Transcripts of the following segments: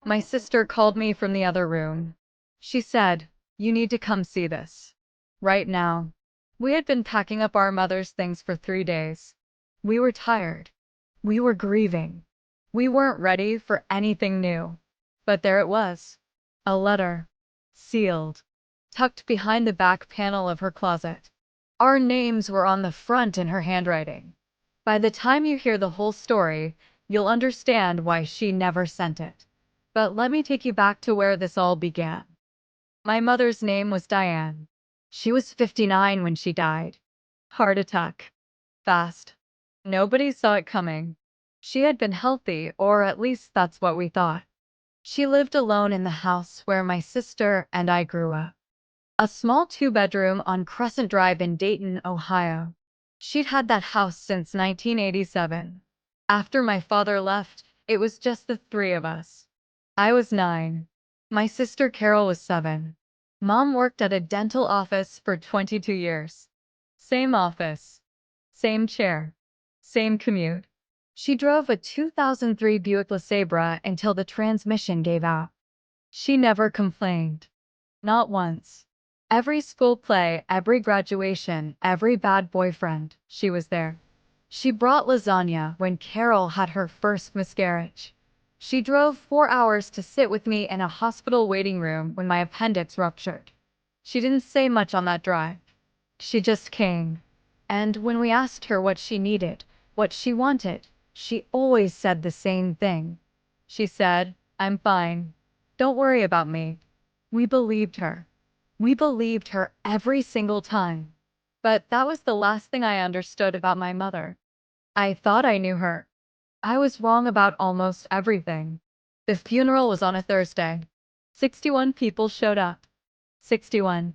My sister called me from the other room. She said, "You need to come see this. Right now." We had been packing up our mother's things for 3 days. We were tired. We were grieving. We weren't ready for anything new. But there it was. A letter. Sealed. Tucked behind the back panel of her closet. Our names were on the front in her handwriting. By the time you hear the whole story, you'll understand why she never sent it. But let me take you back to where this all began. My mother's name was Diane. She was 59 when she died. Heart attack. Fast. Nobody saw it coming. She had been healthy, or at least that's what we thought. She lived alone in the house where my sister and I grew up. A small two-bedroom on Crescent Drive in Dayton, Ohio. She'd had that house since 1987. After my father left, it was just the three of us. I was 9. My sister Carol was 7. Mom worked at a dental office for 22 years. Same office. Same chair. Same commute. She drove a 2003 Buick LeSabre until the transmission gave out. She never complained. Not once. Every school play, every graduation, every bad boyfriend, she was there. She brought lasagna when Carol had her first miscarriage. She drove 4 hours to sit with me in a hospital waiting room when my appendix ruptured. She didn't say much on that drive. She just came. And when we asked her what she needed, what she wanted, she always said the same thing. She said, "I'm fine. Don't worry about me." We believed her. We believed her every single time. But that was the last thing I understood about my mother. I thought I knew her. I was wrong about almost everything. The funeral was on a Thursday. 61 people showed up. 61.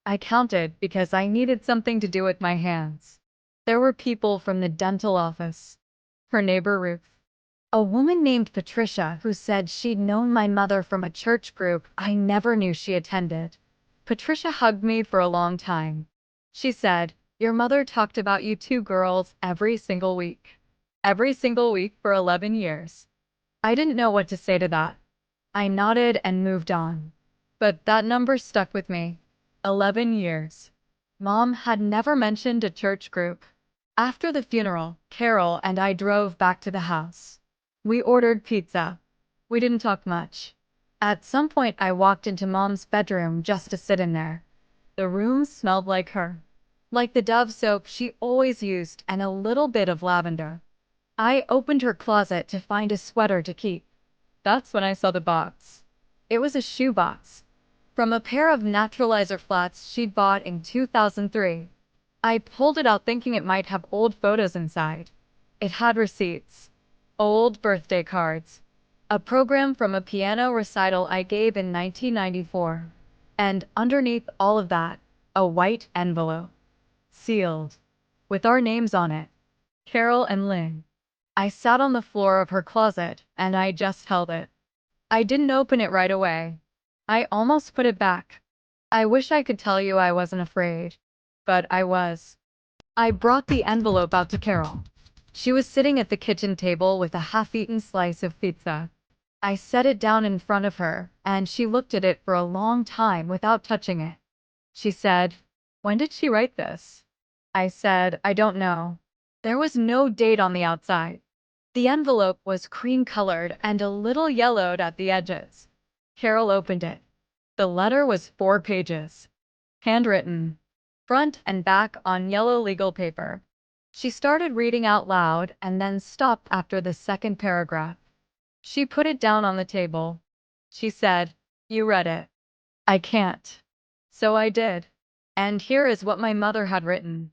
I counted because I needed something to do with my hands. There were people from the dental office. Her neighbor Ruth. A woman named Patricia who said she'd known my mother from a church group I never knew she attended. Patricia hugged me for a long time. She said, "Your mother talked about you two girls every single week. Every single week for 11 years. I didn't know what to say to that. I nodded and moved on. But that number stuck with me. 11 years. Mom had never mentioned a church group. After the funeral, Carol and I drove back to the house. We ordered pizza. We didn't talk much. At some point I walked into Mom's bedroom just to sit in there. The room smelled like her. Like the Dove soap she always used and a little bit of lavender. I opened her closet to find a sweater to keep. That's when I saw the box. It was a shoe box. From a pair of naturalizer flats she'd bought in 2003. I pulled it out thinking it might have old photos inside. It had receipts. Old birthday cards. A program from a piano recital I gave in 1994. And underneath all of that, a white envelope. Sealed. With our names on it. Carol and Lynn. I sat on the floor of her closet, and I just held it. I didn't open it right away. I almost put it back. I wish I could tell you I wasn't afraid. But I was. I brought the envelope out to Carol. She was sitting at the kitchen table with a half-eaten slice of pizza. I set it down in front of her, and she looked at it for a long time without touching it. She said, "When did she write this?" I said, "I don't know." There was no date on the outside. The envelope was cream-colored and a little yellowed at the edges. Carol opened it. The letter was 4 pages. Handwritten. Front and back on yellow legal paper. She started reading out loud and then stopped after the second paragraph. She put it down on the table. She said, "You read it." "I can't." So I did. And here is what my mother had written.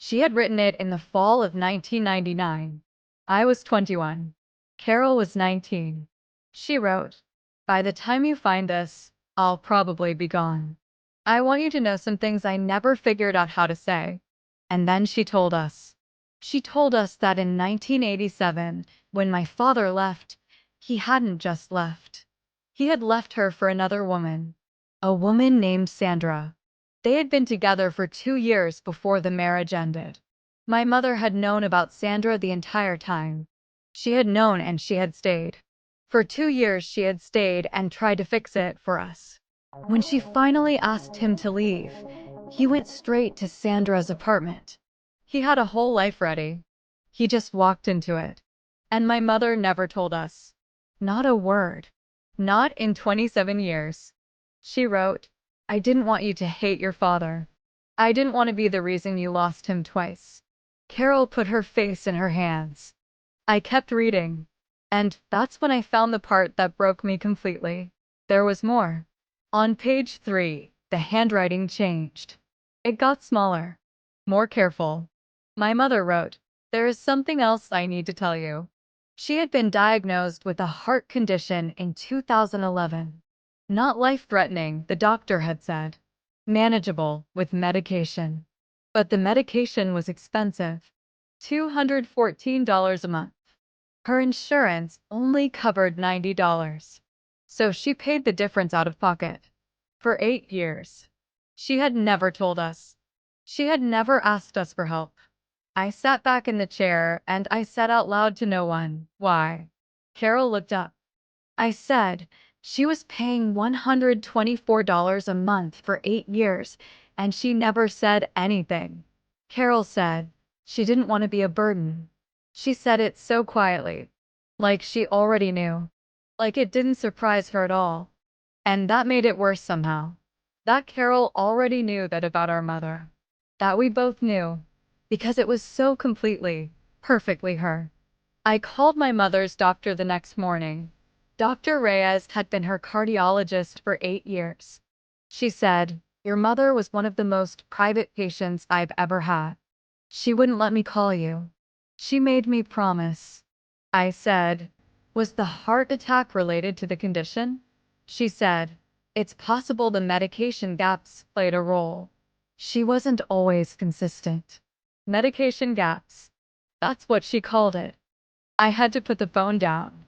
She had written it in the fall of 1999. I was 21. Carol was 19. She wrote, "By the time you find this, I'll probably be gone. I want you to know some things I never figured out how to say." And then she told us. She told us that in 1987, when my father left, he hadn't just left. He had left her for another woman. A woman named Sandra. They had been together for 2 years before the marriage ended. My mother had known about Sandra the entire time. She had known and she had stayed. For 2 years she had stayed and tried to fix it for us. When she finally asked him to leave, he went straight to Sandra's apartment. He had a whole life ready. He just walked into it. And my mother never told us. Not a word. Not in 27 years. She wrote, "I didn't want you to hate your father. I didn't want to be the reason you lost him twice." Carol put her face in her hands. I kept reading. And that's when I found the part that broke me completely. There was more. On page 3, the handwriting changed. It got smaller. More careful. My mother wrote, "There is something else I need to tell you." She had been diagnosed with a heart condition in 2011. Not life-threatening, the doctor had said. Manageable, with medication. But the medication was expensive. $214 a month. Her insurance only covered $90. So she paid the difference out of pocket. For 8 years. She had never told us. She had never asked us for help. I sat back in the chair and I said out loud to no one, "Why?" Carol looked up. I said, "She was paying $124 a month for 8 years, and she never said anything." Carol said, "She didn't want to be a burden." She said it so quietly, like she already knew, like it didn't surprise her at all. And that made it worse somehow. That Carol already knew that about our mother. That we both knew, because it was so completely, perfectly her. I called my mother's doctor the next morning. Dr. Reyes had been her cardiologist for 8 years. She said, "Your mother was one of the most private patients I've ever had. She wouldn't let me call you. She made me promise." I said, "Was the heart attack related to the condition?" She said, "It's possible the medication gaps played a role. She wasn't always consistent." Medication gaps. That's what she called it. I had to put the phone down.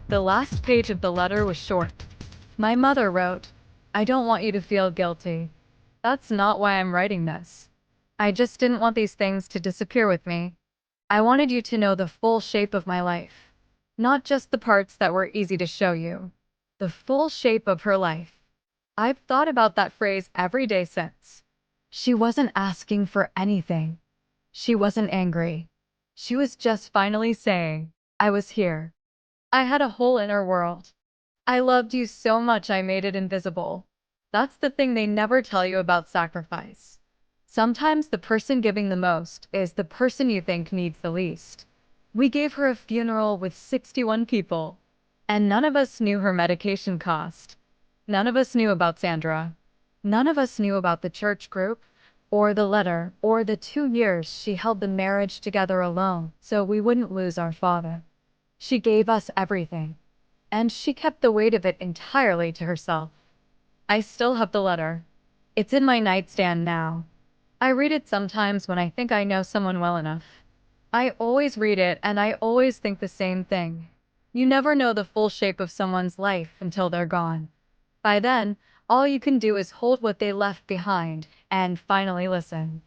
The last page of the letter was short. My mother wrote, "I don't want you to feel guilty. That's not why I'm writing this. I just didn't want these things to disappear with me. I wanted you to know the full shape of my life. Not just the parts that were easy to show you. The full shape of her life." I've thought about that phrase every day since. She wasn't asking for anything. She wasn't angry. She was just finally saying, "I was here. I had a whole inner world. I loved you so much I made it invisible." That's the thing they never tell you about sacrifice. Sometimes the person giving the most is the person you think needs the least. We gave her a funeral with 61 people, and none of us knew her medication cost. None of us knew about Sandra. None of us knew about the church group, or the letter, or the 2 years she held the marriage together alone so we wouldn't lose our father. She gave us everything, and she kept the weight of it entirely to herself. I still have the letter. It's in my nightstand now. I read it sometimes when I think I know someone well enough. I always read it and I always think the same thing. You never know the full shape of someone's life until they're gone. By then, all you can do is hold what they left behind and finally listen.